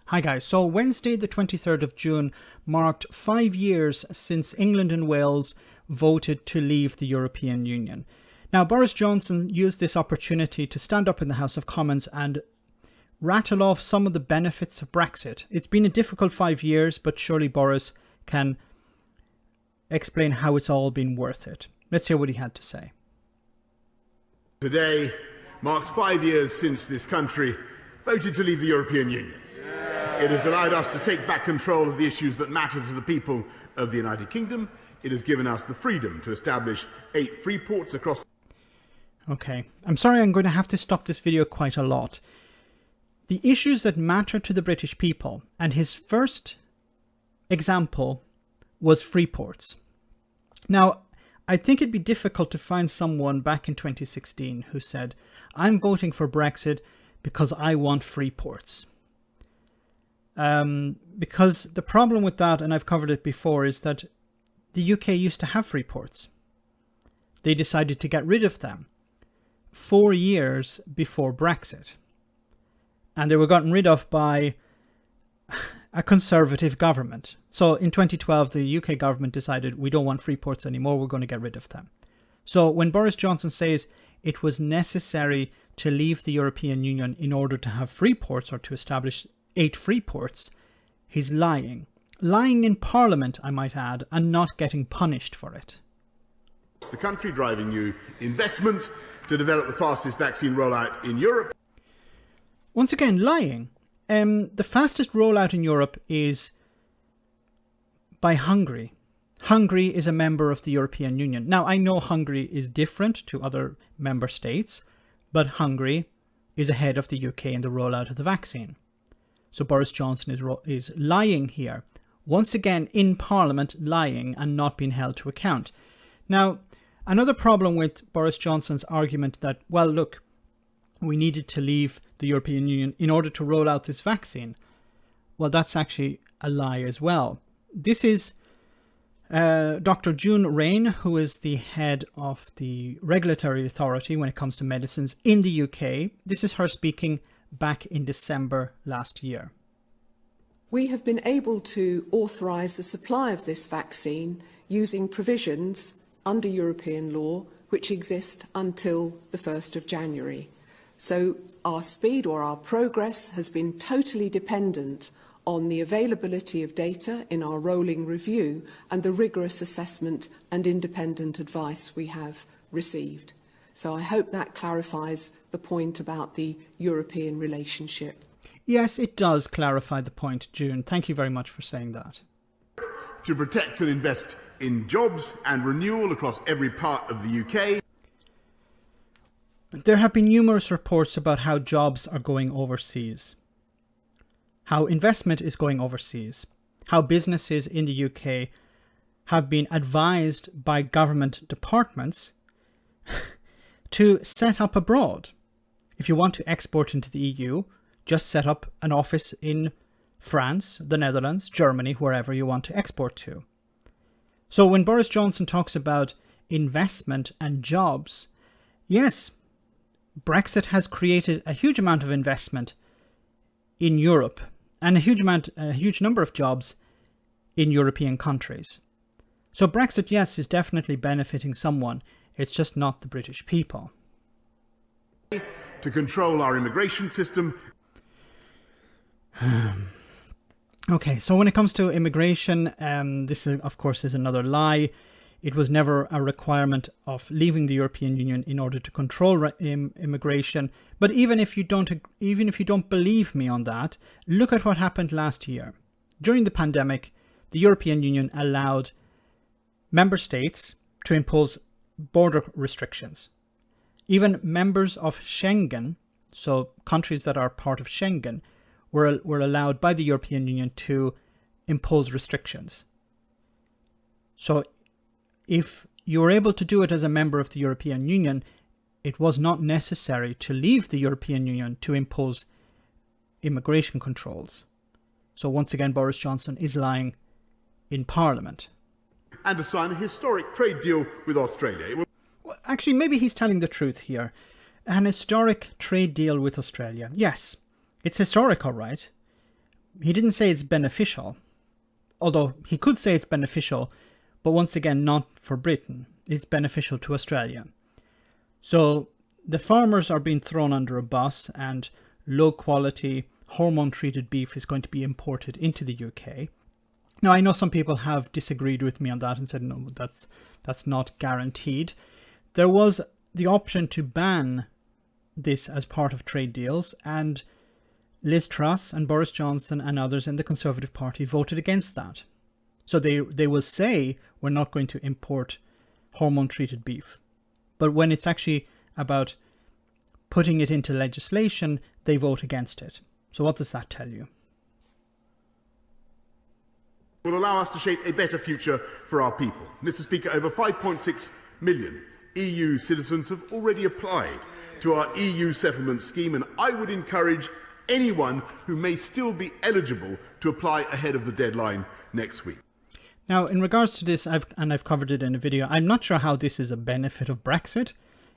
Hi guys, so Wednesday the 23rd of June marked 5 years since England and Wales voted to leave the European Union. Now Boris Johnson used this opportunity to stand up in the House of Commons and rattle off some of the benefits of Brexit. It's been a difficult 5 years, but surely Boris can explain how it's all been worth it. Let's hear what he had to say. Today marks 5 years since this country voted to leave the European Union. It has allowed us to take back control of the issues that matter to the people of the United Kingdom. It has given us the freedom to establish 8 free ports across... Okay, I'm sorry I'm going to have to stop this video quite a lot. The issues that matter to the British people, and his first example was Freeports. Now, I think it'd be difficult to find someone back in 2016 who said, I'm voting for Brexit because I want free ports. Because the problem with that, and I've covered it before, is that the UK used to have free ports. They decided to get rid of them 4 years before Brexit. And they were gotten rid of by a conservative government. So in 2012, the UK government decided we don't want free ports anymore, we're going to get rid of them. So when Boris Johnson says it was necessary to leave the European Union in order to have free ports, or to establish 8 free ports, he's lying. Lying in Parliament, I might add, and not getting punished for it. It's the country driving new investment to develop the fastest vaccine rollout in Europe. Once again, lying. The fastest rollout in Europe is by Hungary. Hungary is a member of the European Union. Now, I know Hungary is different to other member states, but Hungary is ahead of the UK in the rollout of the vaccine. So Boris Johnson is lying here. Once again, in Parliament, lying and not being held to account. Now, another problem with Boris Johnson's argument that, well, look, we needed to leave the European Union in order to roll out this vaccine. Well, that's actually a lie as well. This is Dr. June Rain, who is the head of the regulatory authority when it comes to medicines in the UK. This is her speaking back in December last year. We have been able to authorise the supply of this vaccine using provisions under European law which exist until the 1st of January. So our speed or our progress has been totally dependent on the availability of data in our rolling review and the rigorous assessment and independent advice we have received. So I hope that clarifies the point about the European relationship. Yes, it does clarify the point, June. Thank you very much for saying that. To protect and invest in jobs and renewal across every part of the UK. There have been numerous reports about how jobs are going overseas, how investment is going overseas, how businesses in the UK have been advised by government departments to set up abroad. If you want to export into the EU, just set up an office in France, the Netherlands, Germany, wherever you want to export to. So when Boris Johnson talks about investment and jobs, yes, Brexit has created a huge amount of investment in Europe and a huge number of jobs in European countries. So Brexit, yes, is definitely benefiting someone. It's just not the British people. To control our immigration system. Okay, so when it comes to immigration, this of course is another lie. It was never a requirement of leaving the European Union in order to control immigration. But even if you don't believe me on that, look at what happened last year. During the pandemic, the European Union allowed member states to impose border restrictions. Even members of Schengen, so countries that are part of Schengen, were allowed by the European Union to impose restrictions. So if you were able to do it as a member of the European Union, it was not necessary to leave the European Union to impose immigration controls. So once again, Boris Johnson is lying in Parliament. And to sign a historic trade deal with Australia. Well, actually, maybe he's telling the truth here. An historic trade deal with Australia. Yes, it's historic, all right. He didn't say it's beneficial, although he could say it's beneficial, but once again, not for Britain. It's beneficial to Australia. So the farmers are being thrown under a bus, and low quality hormone treated beef is going to be imported into the UK. Now, I know some people have disagreed with me on that and said, no, that's not guaranteed. There was the option to ban this as part of trade deals, and Liz Truss and Boris Johnson and others in the Conservative Party voted against that. So they will say we're not going to import hormone-treated beef. But when it's actually about putting it into legislation, they vote against it. So what does that tell you? Will allow us to shape a better future for our people. Mr. Speaker, over 5.6 million EU citizens have already applied to our EU settlement scheme, and I would encourage anyone who may still be eligible to apply ahead of the deadline next week. Now, in regards to this, I've covered it in a video, I'm not sure how this is a benefit of Brexit.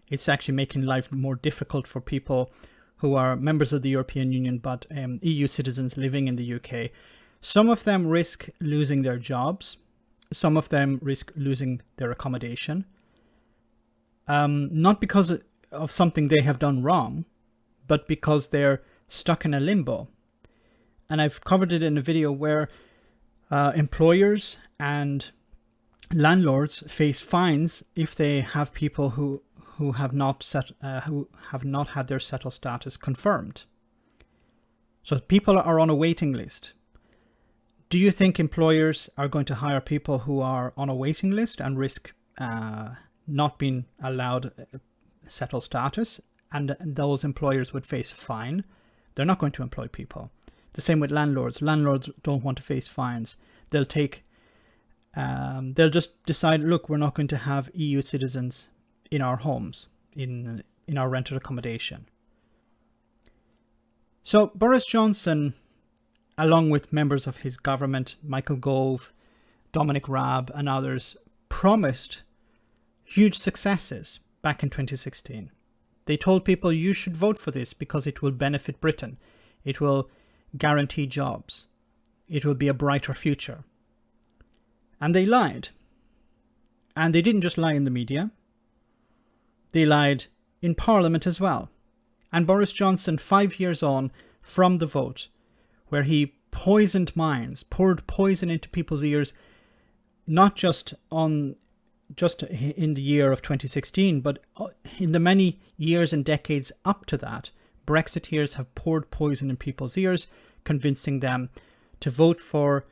It's actually making life more difficult for people who are members of the European Union but EU citizens living in the UK. Some of them risk losing their jobs. Some of them risk losing their accommodation. Not because of something they have done wrong, but because they're stuck in a limbo. And I've covered it in a video where employers and landlords face fines if they have people who have not had their settled status confirmed. So people are on a waiting list. Do you think employers are going to hire people who are on a waiting list and risk not being allowed settled status, and those employers would face a fine? They're not going to employ people. The same with landlords. Landlords don't want to face fines. They'll just decide, look, we're not going to have EU citizens in our homes, in our rented accommodation. So Boris Johnson, along with members of his government, Michael Gove, Dominic Raab and others, promised huge successes back in 2016. They told people you should vote for this because it will benefit Britain. It will guarantee jobs. It will be a brighter future. And they lied. And they didn't just lie in the media. They lied in Parliament as well. And Boris Johnson, 5 years on from the vote, where he poisoned minds, poured poison into people's ears, not just in the year of 2016, but in the many years and decades up to that, Brexiteers have poured poison in people's ears, convincing them to vote for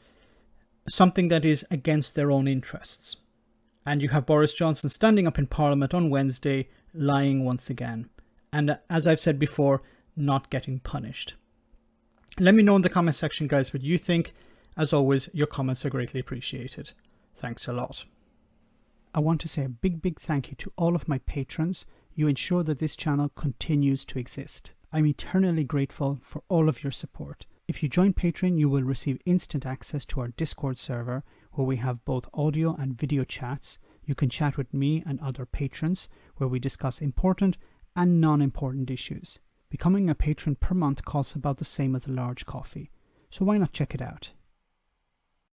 something that is against their own interests. And you have Boris Johnson standing up in Parliament on Wednesday, lying once again. And as I've said before, not getting punished. Let me know in the comment section, guys, what you think. As always, your comments are greatly appreciated. Thanks a lot. I want to say a big thank you to all of my patrons. You ensure that this channel continues to exist. I'm eternally grateful for all of your support. If you join Patreon, you will receive instant access to our Discord server, where we have both audio and video chats. You can chat with me and other patrons, where we discuss important and non-important issues. Becoming a patron per month costs about the same as a large coffee, so why not check it out?